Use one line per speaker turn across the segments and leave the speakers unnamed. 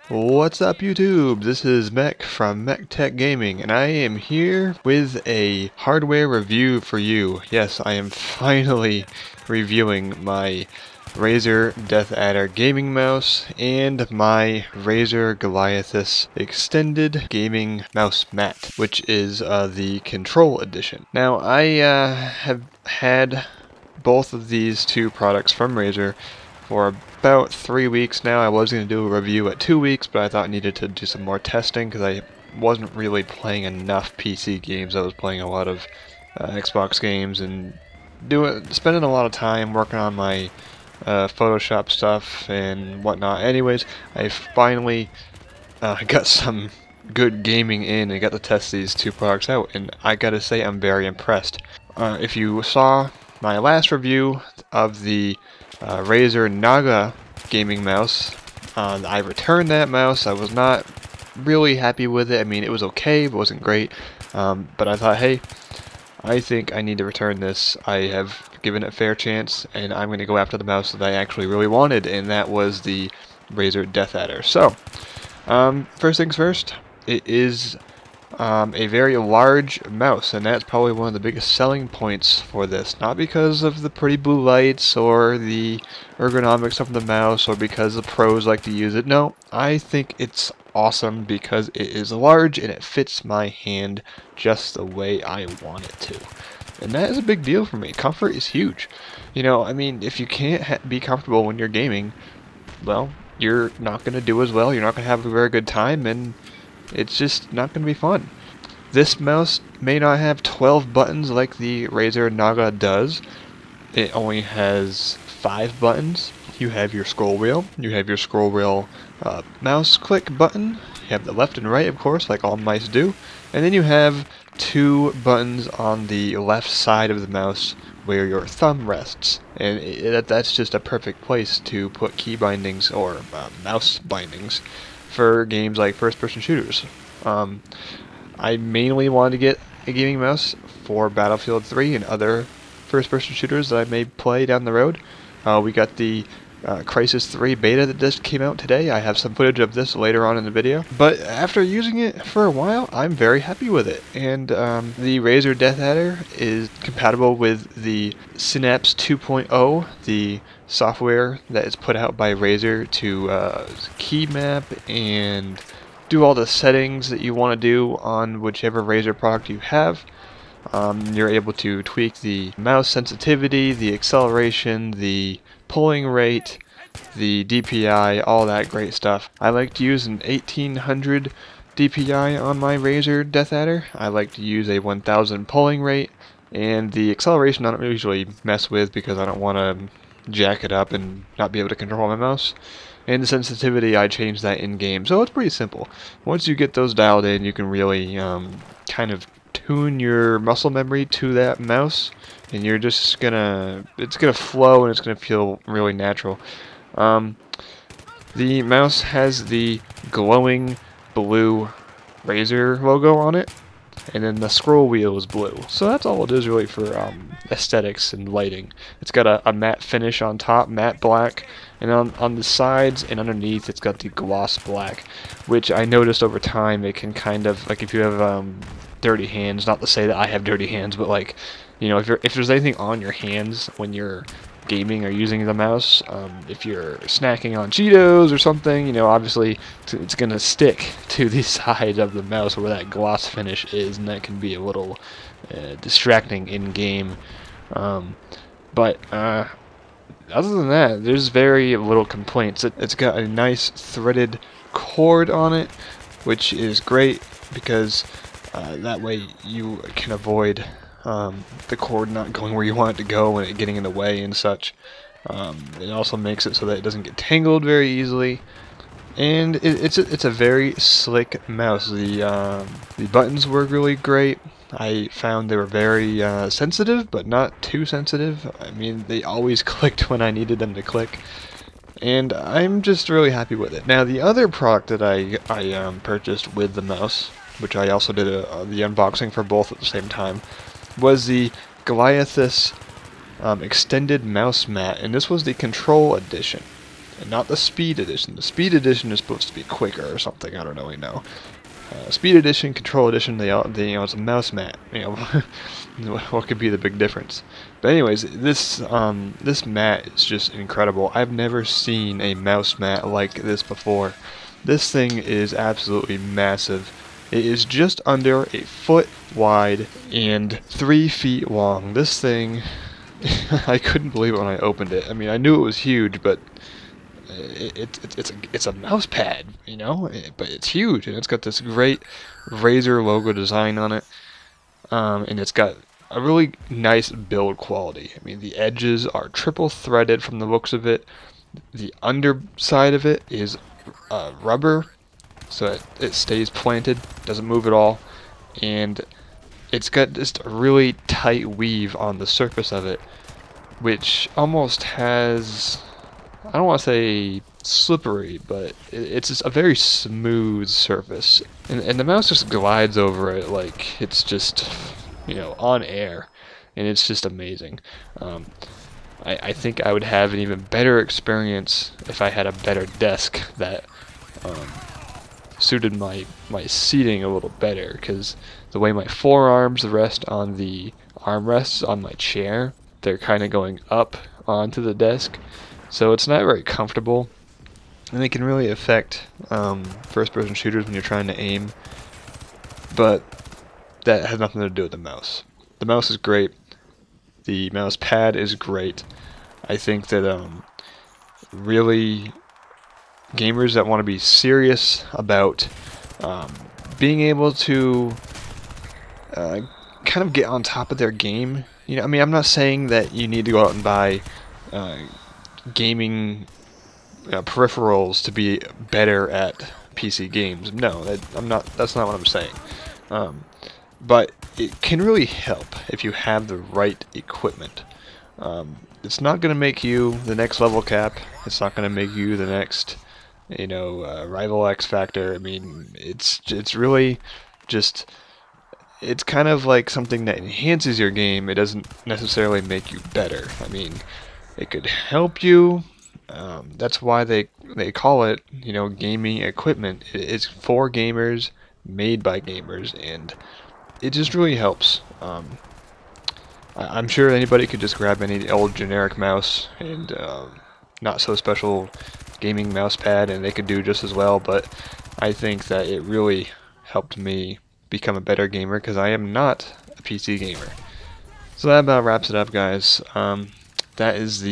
What's up YouTube? This is Mech from Mech Tech Gaming, and I am here with a hardware review for you. Yes, I am finally reviewing my Razer Deathadder Gaming Mouse and my Razer Goliathus Extended Gaming Mouse Mat, which is the Control Edition. Now, I have had both of these two products from Razer for about 3 weeks now. I was going to do a review at 2 weeks, but I thought I needed to do some more testing because I wasn't really playing enough PC games. I was playing a lot of Xbox games and spending a lot of time working on my Photoshop stuff and whatnot. Anyways, I finally got some good gaming in and got to test these two products out, and I gotta say I'm very impressed. If you saw my last review of the Razer Naga Gaming Mouse, I returned that mouse. I was not really happy with it. I mean, it was okay, but wasn't great. But I thought, hey, I think I need to return this. I have given it a fair chance, and I'm going to go after the mouse that I actually really wanted, and that was the Razer Deathadder. So, first things first, it is a very large mouse, and that's probably one of the biggest selling points for this. Not because of the pretty blue lights or the ergonomics of the mouse or because the pros like to use it. No, I think it's awesome because it is large and it fits my hand just the way I want it to. And that is a big deal for me. Comfort is huge. You know, I mean, if you can't be comfortable when you're gaming, well, you're not going to do as well. You're not going to have a very good time, and it's just not going to be fun. This mouse may not have 12 buttons like the Razer Naga does. It only has 5 buttons. You have your scroll wheel. You have your scroll wheel mouse click button. You have the left and right, of course, like all mice do. And then you have 2 buttons on the left side of the mouse where your thumb rests. And that's just a perfect place to put key bindings or mouse bindings for games like first-person shooters. I mainly wanted to get a gaming mouse for Battlefield 3 and other first-person shooters that I may play down the road. We got the Crysis 3 beta that just came out today. I have some footage of this later on in the video. But after using it for a while, I'm very happy with it. And the Razer Deathadder is compatible with the Synapse 2.0, the software that is put out by Razer to key map and do all the settings that you want to do on whichever Razer product you have. You're able to tweak the mouse sensitivity, the acceleration, the pulling rate, the DPI, all that great stuff. I like to use an 1800 DPI on my Razer Deathadder. I like to use a 1000 pulling rate, and the acceleration I don't usually mess with because I don't want to jack it up and not be able to control my mouse. And the sensitivity, I change that in-game, so it's pretty simple. Once you get those dialed in, you can really kind of tune your muscle memory to that mouse, and you're just it's gonna flow and it's gonna feel really natural. The mouse has the glowing blue Razer logo on it, and then the scroll wheel is blue. So that's all it is really for aesthetics and lighting. It's got a matte finish on top, matte black, and on the sides and underneath it's got the gloss black, which I noticed over time it can kind of, like if you have dirty hands, not to say that I have dirty hands, but like, you know, if there's anything on your hands when you're gaming or using the mouse, if you're snacking on Cheetos or something, you know, obviously it's gonna stick to the side of the mouse where that gloss finish is, and that can be a little distracting in game. But other than that, there's very little complaints. It's got a nice threaded cord on it, which is great because that way you can avoid the cord not going where you want it to go and it getting in the way and such. It also makes it so that it doesn't get tangled very easily, and it's a very slick mouse. The buttons work really great. I found they were very sensitive, but not too sensitive. I mean, they always clicked when I needed them to click, and I'm just really happy with it. Now, the other product that I purchased with the mouse, which I also did the unboxing for both at the same time, was the Goliathus Extended Mouse Mat, and this was the Control Edition. and not the Speed Edition. The Speed Edition is supposed to be quicker or something. I don't really know. Speed Edition, Control Edition, it's a mouse mat. What could be the big difference? But anyways, this mat is just incredible. I've never seen a mouse mat like this before. This thing is absolutely massive. It is just under a foot wide and 3 feet long. This thing, I couldn't believe it when I opened it. I mean, I knew it was huge, but it's a mouse pad, but it's huge, and it's got this great Razer logo design on it, and it's got a really nice build quality. I mean, the edges are triple threaded from the looks of it. The underside of it is rubber, so it stays planted, doesn't move at all, and it's got just a really tight weave on the surface of it, which almost has, I don't want to say slippery, but it's just a very smooth surface. And the mouse just glides over it like it's just, on air. And it's just amazing. I think I would have an even better experience if I had a better desk that suited my seating a little better, because the way my forearms rest on the armrests on my chair, they're kind of going up onto the desk. So it's not very comfortable, and it can really affect first-person shooters when you're trying to aim, but that has nothing to do with the mouse. The mouse is great. The mouse pad is great. I think that really gamers that want to be serious about being able to kind of get on top of their game. I mean, I'm not saying that you need to go out and buy gaming peripherals to be better at PC games. No, that's not what I'm saying. But it can really help if you have the right equipment. It's not going to make you the next level cap. It's not going to make you the next, rival X Factor. I mean, it's really just, it's kind of like something that enhances your game. It doesn't necessarily make you better. I mean, it could help you. That's why they call it, gaming equipment. It's for gamers, made by gamers, and it just really helps. I'm sure anybody could just grab any old generic mouse and not so special gaming mouse pad, and they could do just as well. But I think that it really helped me become a better gamer, because I am not a PC gamer. So that about wraps it up, guys. That is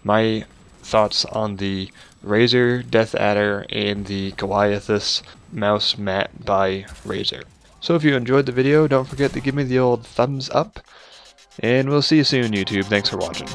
my thoughts on the Razer Deathadder and the Goliathus mouse mat by Razer. So if you enjoyed the video, don't forget to give me the old thumbs up, and we'll see you soon, YouTube. Thanks for watching.